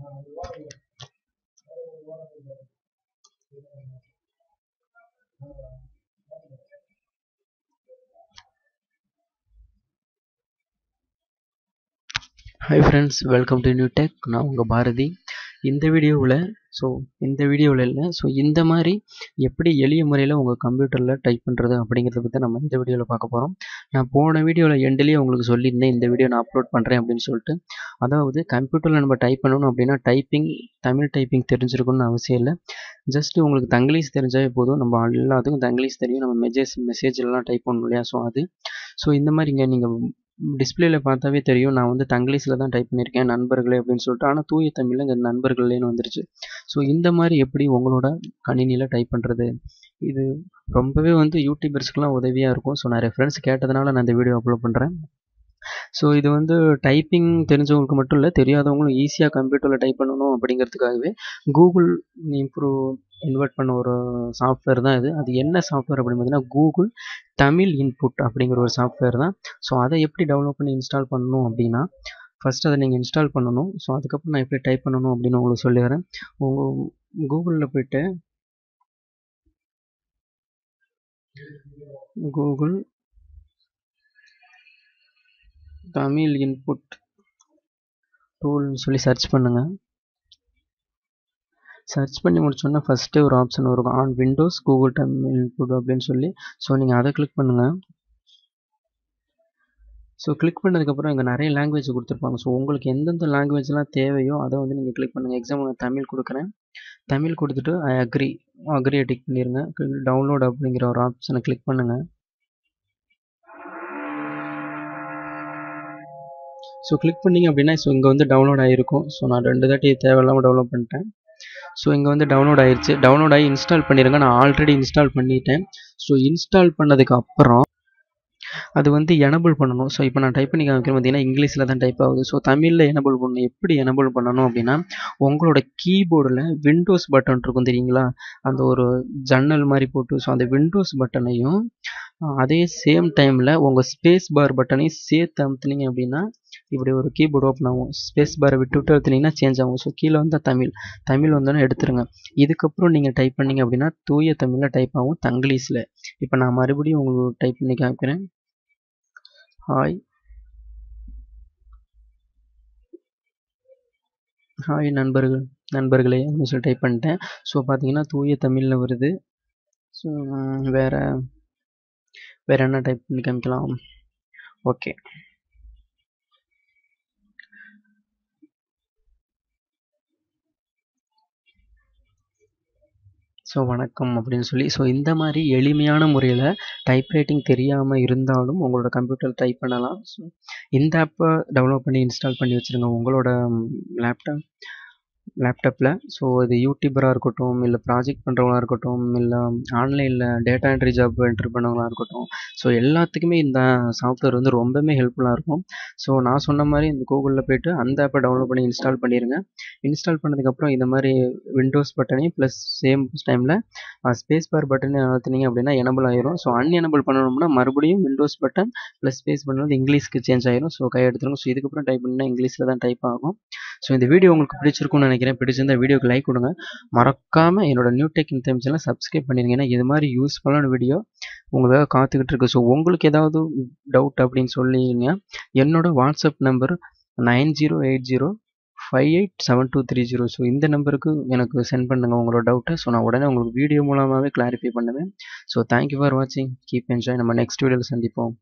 Hi friends, welcome to New Tech. நான் உங்கள் பாரதி. இந்த வீடியோவில் இந்த மாதிரி எப்படி எளிய முறையில் உங்கள் கம்ப்யூட்டரில் டைப் பண்ணுறது அப்படிங்கிறத பற்றி நம்ம இந்த வீடியோவில் பார்க்க போகிறோம். நான் போன வீடியோவில் எண்ட்லேயே உங்களுக்கு சொல்லியிருந்தேன் இந்த வீடியோ நான் அப்லோட் பண்ணுறேன் அப்படின்னு சொல்லிட்டு. அதாவது கம்ப்யூட்டரில் நம்ம டைப் பண்ணணும் அப்படின்னா தமிழ் டைப்பிங் தெரிஞ்சிருக்கணும்னு அவசியம் இல்லை. ஜஸ்ட் உங்களுக்கு தங்கிலீஷ் தெரிஞ்சாவே போதும். நம்ம எல்லாத்துக்கும் தங்கிலீஷ் தெரியும். நம்ம மெசேஜ்லாம் டைப் பண்ணணும் இல்லையா? ஸோ இந்த மாதிரி இங்கே நீங்கள் டிஸ்பிளேல பார்த்தாவே தெரியும். நான் வந்து தங்கிலீஷில் தான் டைப் பண்ணியிருக்கேன் நண்பர்களே அப்படின்னு சொல்லிட்டு. ஆனால் தூய தமிழில் இங்கே நண்பர்களேன்னு வந்துருச்சு. ஸோ இந்த மாதிரி எப்படி உங்களோட கணினியில் டைப் பண்ணுறது, இது ரொம்பவே வந்து யூடியூபர்ஸ்க்குலாம் உதவியாக இருக்கும். ஸோ நான் ரெஃபரன்ஸ் கேட்டதுனால நான் இந்த வீடியோ அப்லோட் பண்ணுறேன். ஸோ இது வந்து டைப்பிங் தெரிஞ்சவங்களுக்கு மட்டும் இல்லை, தெரியாதவங்களும் ஈஸியாக கம்ப்யூட்டரில் டைப் பண்ணணும் அப்படிங்கிறதுக்காகவே கூகுள் இன்வெர்ட் பண்ண ஒரு சாஃப்ட்வேர் தான் இது. அது என்ன சாஃப்ட்வேர் அப்படின்னு பார்த்தீங்கன்னா கூகுள் தமிழ் இன்புட் அப்படிங்கிற ஒரு சாஃப்ட்வேர் தான். ஸோ அதை எப்படி டவுன்லோட் பண்ணி இன்ஸ்டால் பண்ணணும் அப்படின்னா, ஃபஸ்ட் அதை நீங்கள் இன்ஸ்டால் பண்ணணும். ஸோ அதுக்கப்புறம் நான் எப்படி டைப் பண்ணணும் அப்படின்னு உங்களுக்கு சொல்லிடுறேன். கூகுளில் போய்ட்டு கூகுள் தமிழ் இன்புட் டூல்னு சொல்லி சர்ச் பண்ணுங்கள். சர்ச் பண்ணி முடிச்சோன்னா ஃபஸ்ட்டு ஒரு ஆப்ஷன் வரும், on Windows Google Tamil input அப்படின்னு சொல்லி. ஸோ நீங்கள் அதை கிளிக் பண்ணுங்கள். ஸோ கிளிக் பண்ணதுக்கப்புறம் இங்கே நிறைய லாங்குவேஜ் கொடுத்துருப்பாங்க. ஸோ உங்களுக்கு எந்தெந்த லாங்குவேஜ்லாம் தேவையோ அதை வந்து நீங்கள் கிளிக் பண்ணுங்கள். எக்ஸாம்பிள் நான் தமிழ் கொடுக்குறேன். தமிழ் கொடுத்துட்டு ஐ அக்ரியை டிக் பண்ணிடுங்க. டவுன்லோட் அப்படிங்கிற ஒரு ஆப்ஷனை கிளிக் பண்ணுங்கள். ஸோ கிளிக் பண்ணிங்க அப்படின்னா இங்கே வந்து டவுன்லோட் ஆகிருக்கும். ஸோ நான் 2 தாட்டி தேவையில்லாமல் டவுன்லோட் பண்ணிட்டேன். ஸோ இங்கே வந்து டவுன்லோட் ஆயிடுச்சு. டவுன்லோட் ஆகி இன்ஸ்டால் பண்ணிடுங்க. நான் ஆல்ரெடி இன்ஸ்டால் பண்ணிட்டேன். ஸோ இன்ஸ்டால் பண்ணதுக்கு அப்புறம் அது வந்து எனபிள் பண்ணணும். ஸோ இப்போ நான் டைப் பண்ணி காமிக்கிறேன் பார்த்தீங்கன்னா இங்கிலீஷில் தான் டைப் ஆகுது. ஸோ தமிழில் எனபிள் பண்ணணும். எப்படி எனபிள் பண்ணணும் அப்படின்னா, உங்களோட கீபோர்டில் விண்டோஸ் பட்டன் இருக்கும் தெரியுங்களா, அந்த ஒரு ஜன்னல் மாதிரி போட்டு. ஸோ அந்த விண்டோஸ் பட்டனையும் அதே சேம் டைமில் உங்கள் ஸ்பேஸ் பார் பட்டனையும் சேர்த்து அமுத்துனீங்க அப்படின்னா இப்படி ஒரு கீபோர்டு ஓப்பன் ஆகும். ஸ்பேஸ் பாரை விட்டு அழுத்தினீங்கன்னா சேஞ்ச் ஆகும். ஸோ கீழே வந்து தமிழ் வந்தோன்னே எடுத்துருங்க. இதுக்கப்புறம் நீங்கள் டைப் பண்ணிங்க அப்படின்னா தூய தமிழில் டைப் ஆகும் தங்கிலீஷில். இப்போ நான் மறுபடியும் உங்களுக்கு டைப் பண்ணி காமிக்கிறேன். ஹாய் நண்பர்களே அப்படின்னு சொல்லி டைப் பண்ணிட்டேன். ஸோ பார்த்தீங்கன்னா தூய தமிழில் வருது. ஸோ வேறு என்ன டைப் பண்ணி காமிக்கலாம்? ஓகே, ஸோ வணக்கம் அப்படின்னு சொல்லி. ஸோ இந்த மாதிரி எளிமையான முறையில் டைப்ரைட்டிங் தெரியாமல் இருந்தாலும் உங்களோட கம்ப்யூட்டர் டைப் பண்ணலாம். ஸோ இந்த ஆப்பை டவுன்லோட் பண்ணி இன்ஸ்டால் பண்ணி வச்சுருங்க உங்களோட லேப்டாப்பில். ஸோ இது யூடியூபராக இருக்கட்டும், இல்லை ப்ராஜெக்ட் பண்ணுறவங்களா இருக்கட்டும், இல்லை ஆன்லைனில் டேட்டா என்ட்ரி ஜாப் என்ட்ரி பண்ணவங்களா இருக்கட்டும், ஸோ எல்லாத்துக்குமே இந்த சாஃப்ட்வேர் வந்து ரொம்பவே ஹெல்ப்ஃபுல்லாக இருக்கும். ஸோ நான் சொன்ன மாதிரி இந்த கூகுளில் போய்ட்டு அந்த ஆப்பை டவுன்லோட் பண்ணி இன்ஸ்டால் பண்ணிடுங்க. இன்ஸ்டால் பண்ணதுக்கப்புறம் இந்த மாதிரி விண்டோஸ் பட்டனையும் ப்ளஸ் சேம் டைமில் ஸ்பேஸ் பார் பட்டனையும் அழுத்தினீங்க அப்படின்னா எனபிள் ஆயிரும். ஸோ அன்எனபிள் பண்ணணும்னா மறுபடியும் Windows button plus space button வந்து இங்கிலீஷ்க்கு சேஞ்ச் ஆயிரும். ஸோ கை எடுத்துருங்க. ஸோ இதுக்கப்புறம் டைப் பண்ணால் இங்கிலீஷில் தான் டைப் ஆகும். ஸோ இந்த வீடியோ உங்களுக்கு பிடிச்சிருக்கும்னு நினைக்கிறேன். பிடிச்சிருந்தா வீடியோக்கு லைக் கொடுங்க. மறக்காமல் என்னோட நியூ டெக் இன் டைம் சேனலை சப்ஸ்கிரைப் பண்ணிடுங்க. ஏன்னா இது மாதிரி யூஸ்ஃபுல்லான வீடியோ உங்களுக்காக காத்துக்கிட்டு இருக்கு. ஸோ உங்களுக்கு ஏதாவது டவுட் அப்படின்னு சொல்லிங்க, என்னோட வாட்ஸ்அப் நம்பர் 9080587230. ஸோ இந்த நம்பருக்கு எனக்கு சென்ட் பண்ணுங்கள் உங்களோட டவுட்டை. ஸோ நான் உடனே உங்களுக்கு வீடியோ மூலமாகவே கிளாரிஃபை பண்ணுவேன். ஸோ தேங்க்யூ ஃபார் வாட்சிங். Keep enjoy. நம்ம நெக்ஸ்ட் வீடியோவில் சந்திப்போம்.